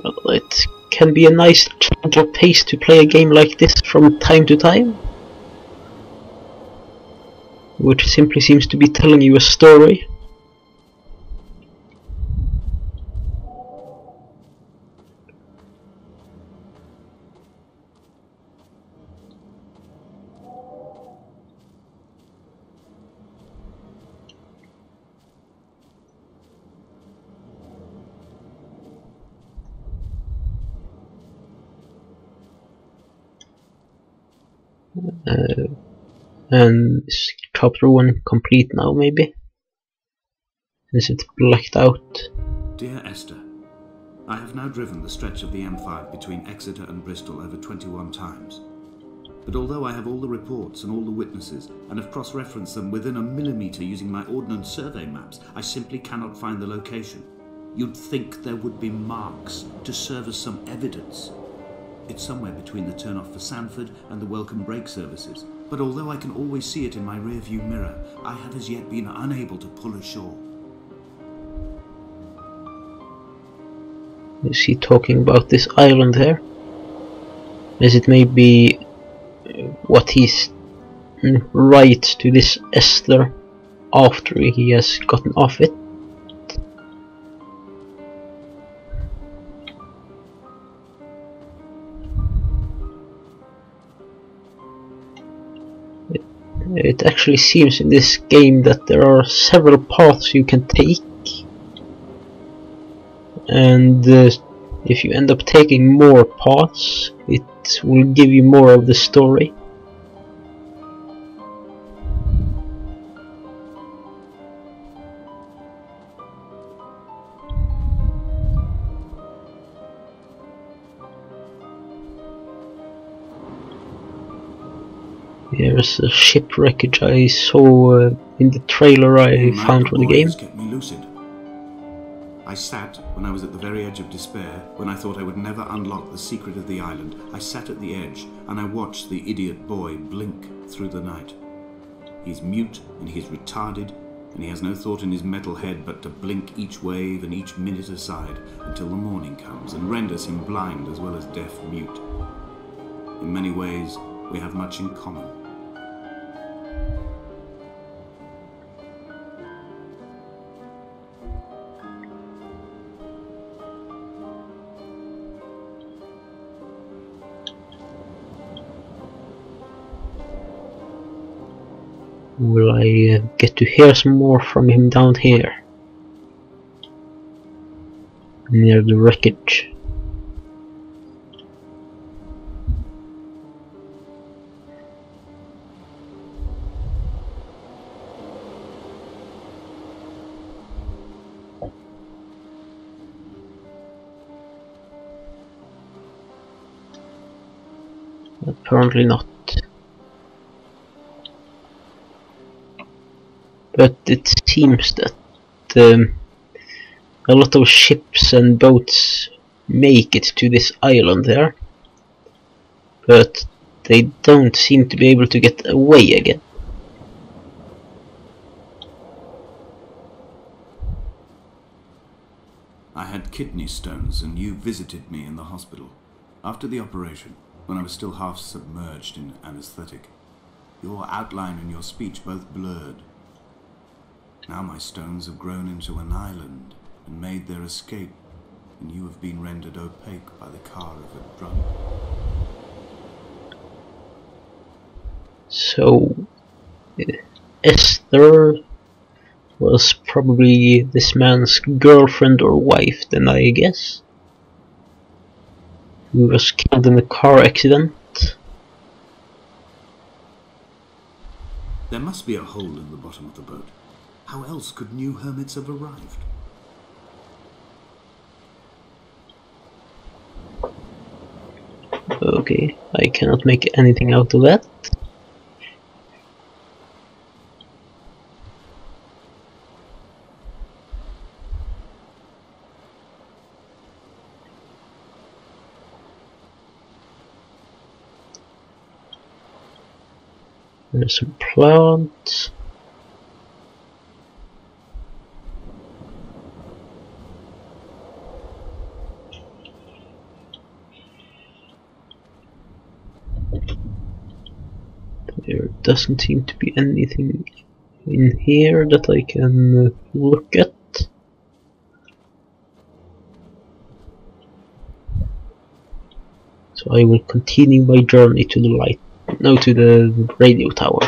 Well, it can be a nice change of pace to play a game like this from time to time, which simply seems to be telling you a story. And is chapter 1 complete now, maybe? Is it blacked out? Dear Esther, I have now driven the stretch of the M5 between Exeter and Bristol over 21 times. But although I have all the reports and all the witnesses, and have cross-referenced them within a millimetre using my Ordnance Survey maps, I simply cannot find the location. You'd think there would be marks to serve as some evidence. It's somewhere between the turn-off for Sanford and the welcome brake services. But although I can always see it in my rear-view mirror, I have as yet been unable to pull ashore. Is he talking about this island here? Is it maybe what he's writes to this Esther after he has gotten off it? It actually seems in this game that there are several paths you can take, and if you end up taking more paths, it will give you more of the story. Here's a shipwreckage I saw in the trailer I found for the game. Kept me lucid. I sat when I was at the very edge of despair, when I thought I would never unlock the secret of the island. I sat at the edge and I watched the idiot boy blink through the night. He's mute and he's retarded, and he has no thought in his metal head but to blink each wave and each minute aside until the morning comes and renders him blind as well as deaf-mute. In many ways, we have much in common. Will I get to hear some more from him down here, near the wreckage? Apparently not. But it seems that a lot of ships and boats make it to this island there, but they don't seem to be able to get away again. I had kidney stones and you visited me in the hospital. After the operation, when I was still half submerged in anesthetic, your outline and your speech both blurred. Now my stones have grown into an island and made their escape, and you have been rendered opaque by the car of a drunk. So, Esther was probably this man's girlfriend or wife then, I guess, who was killed in a car accident. There must be a hole in the bottom of the boat. How else could new hermits have arrived? Okay, I cannot make anything out of that. There's some plants. There doesn't seem to be anything in here that I can look at. So I will continue my journey to the light, no, to the radio tower.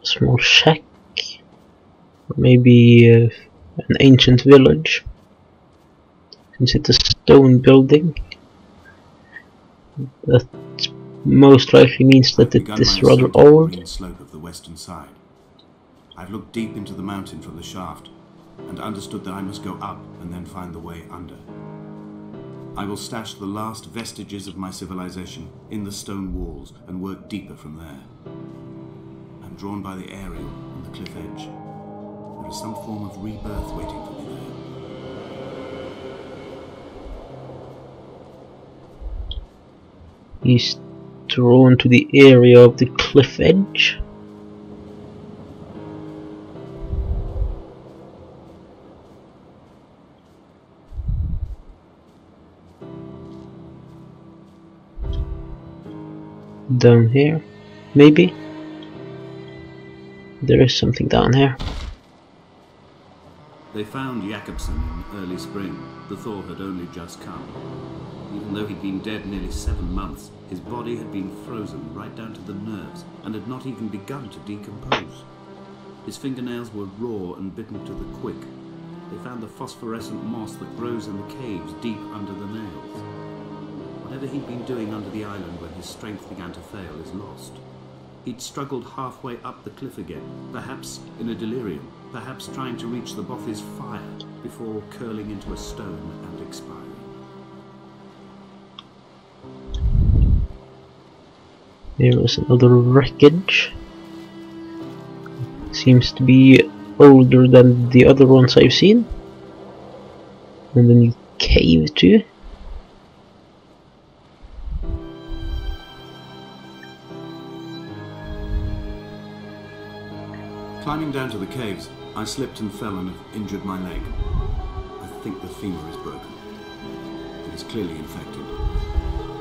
Small shack, or maybe an ancient village, since it's a stone building. That most likely means that it is rather old. Green slope of the western side. I've looked deep into the mountain from the shaft and understood that I must go up and then find the way under. I will stash the last vestiges of my civilization in the stone walls and work deeper from there. I'm drawn by the aerial and the cliff edge. There is some form of rebirth waiting for me there. He's drawn to the area of the cliff edge. Down here, maybe? There is something down here. They found Jakobsen in early spring. The thaw had only just come. Even though he'd been dead nearly 7 months, his body had been frozen right down to the nerves and had not even begun to decompose. His fingernails were raw and bitten to the quick. They found the phosphorescent moss that grows in the caves deep under the nails. Whatever he'd been doing under the island when his strength began to fail is lost. He'd struggled halfway up the cliff again, perhaps in a delirium, perhaps trying to reach the Bothy's fire before curling into a stone and expiring. There is another wreckage. Seems to be older than the other ones I've seen. And a new cave too. Climbing down to the caves, I slipped and fell and have injured my leg. I think the femur is broken. It is clearly infected.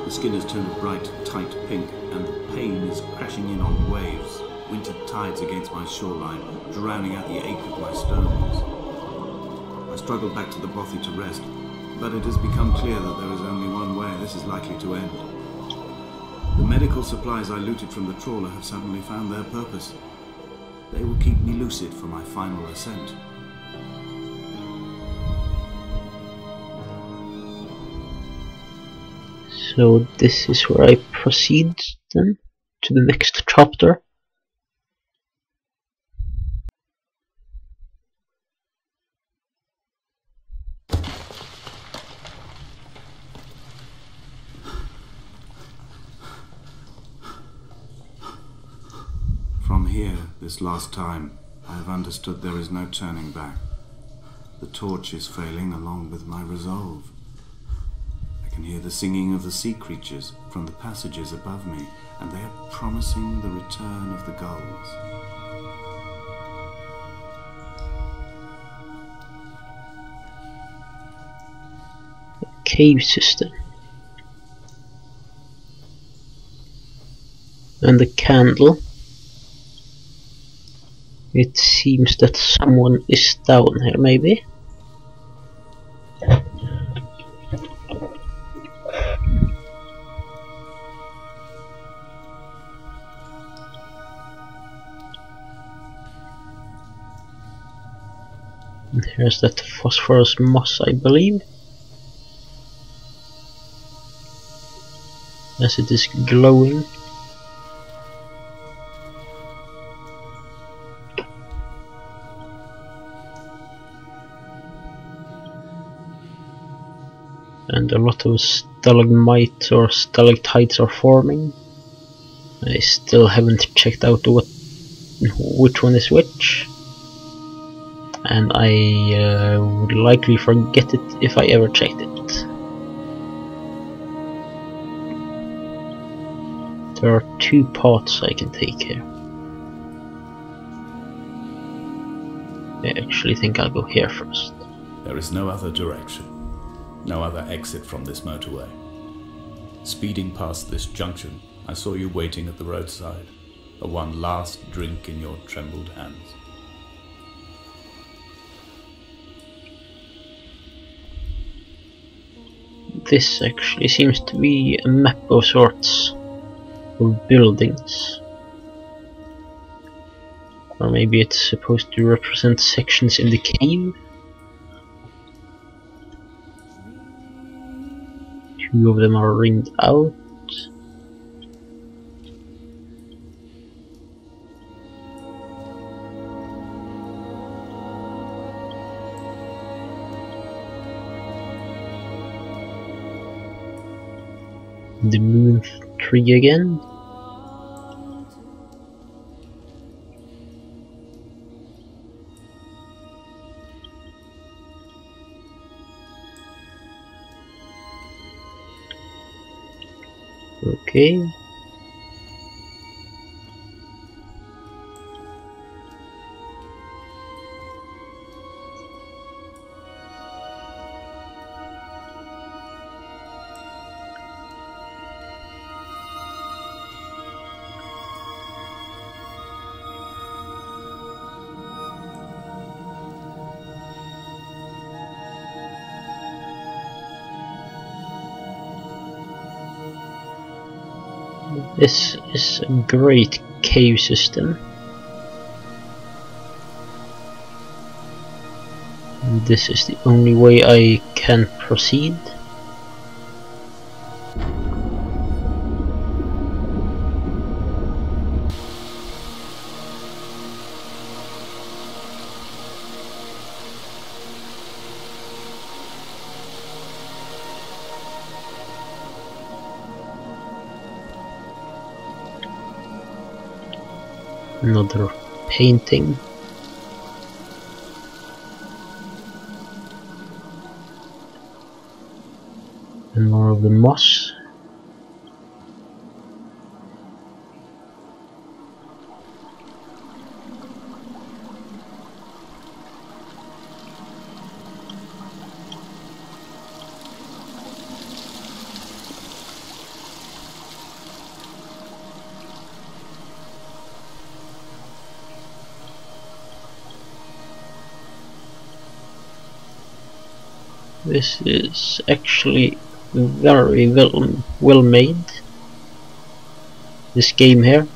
The skin has turned a bright, tight pink, and the pain is crashing in on waves, winter tides against my shoreline, drowning out the ache of my stones. I struggled back to the Bothy to rest, but it has become clear that there is only one way this is likely to end. The medical supplies I looted from the trawler have suddenly found their purpose. They will keep me lucid for my final ascent. So this is where I proceed then to the next chapter. From here, this last time, I have understood there is no turning back. The torch is failing along with my resolve. I can hear the singing of the sea creatures from the passages above me, and they are promising the return of the gulls. Cave system. And the candle. It seems that someone is down here, maybe. And here's that phosphorus moss, I believe. As it is glowing. and a lot of stalagmites or stalactites are forming. I still haven't checked out which one is which, and I would likely forget it if I ever checked it. There are 2 paths I can take here. I actually think I'll go here first. There is no other direction, no other exit from this motorway. Speeding past this junction, I saw you waiting at the roadside, a one last drink in your trembled hands. This actually seems to be a map of sorts of buildings. Or maybe it's supposed to represent sections in the cave. 2 of them are ringed out. The moon tree again. Okay. This is a great cave system. And this is the only way I can proceed. Another painting. And more of the moss. This is actually very well made, this game here.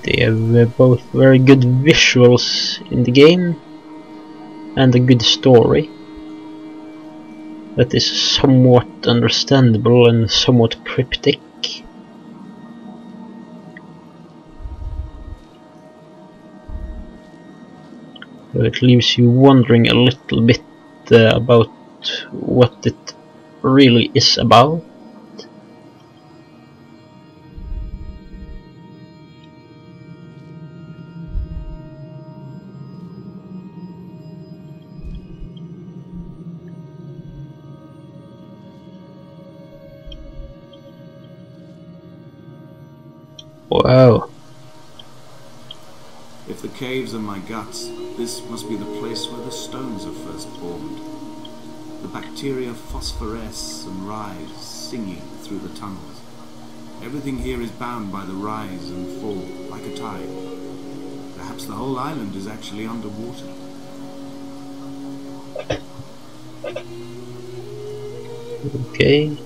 They have both very good visuals in the game and a good story that is somewhat understandable and somewhat cryptic. So it leaves you wondering a little bit about what it really is about. Wow. If the caves are my guts, this must be the place where the stones are first formed. The bacteria phosphoresce and rise, singing through the tunnels. Everything here is bound by the rise and fall, like a tide. Perhaps the whole island is actually underwater. Okay.